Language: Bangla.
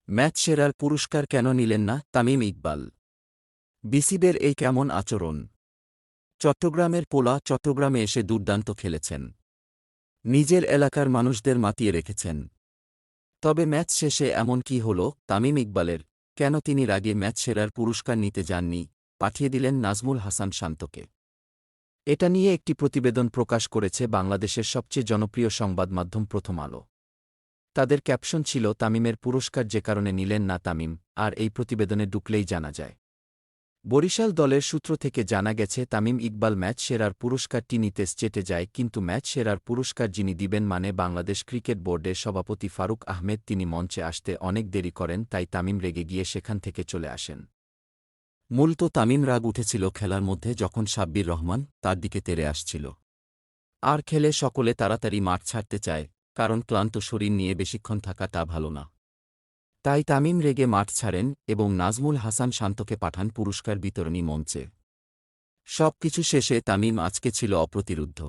ম্যাচ সেরার পুরস্কার কেন নিলেন না তামিম ইকবাল? বিসিবির এই কেমন আচরণ? চট্টগ্রামের পোলা চট্টগ্রামে এসে দুর্দান্ত খেলেছেন। নিজের এলাকার মানুষদের মাতিয়ে রেখেছেন। তবে ম্যাচ শেষে এমন কি হল তামিম ইকবালের, কেন তিনি রাগে ম্যাচ সেরার পুরস্কার নিতে যাননি, পাঠিয়ে দিলেন নাজমুল হাসান শান্তকে? এটা নিয়ে একটি প্রতিবেদন প্রকাশ করেছে বাংলাদেশের সবচেয়ে জনপ্রিয় সংবাদ মাধ্যম প্রথম আলো। তাদের ক্যাপশন ছিল তামিমের পুরস্কার যে কারণে নিলেন না তামিম, আর এই প্রতিবেদনে ঢুকলেই জানা যায়। বরিশাল দলের সূত্র থেকে জানা গেছে তামিম ইকবাল ম্যাচ সেরার পুরস্কারটি নিতে চেটে যায়, কিন্তু ম্যাচ সেরার পুরস্কার যিনি দিবেন মানে বাংলাদেশ ক্রিকেট বোর্ডের সভাপতি ফারুক আহমেদ, তিনি মঞ্চে আসতে অনেক দেরি করেন, তাই তামিম রেগে গিয়ে সেখান থেকে চলে আসেন। মূলত তামিম রাগ উঠেছিল খেলার মধ্যে যখন সাব্বির রহমান তার দিকে তেড়ে আসছিল। আর খেলে সকলে তাড়াতাড়ি মাঠ ছাড়তে চায়, কারণ ক্লান্ত শরীর নিয়ে বেশিক্ষণ থাকাটা ভালো না। তাই তামিম রেগে মাঠ ছাড়েন এবং নাজমুল হাসান শান্তকে পাঠান পুরস্কার বিতরণী মঞ্চে। সবকিছু শেষে তামিম আজকে ছিল অপ্রতিরুদ্ধ।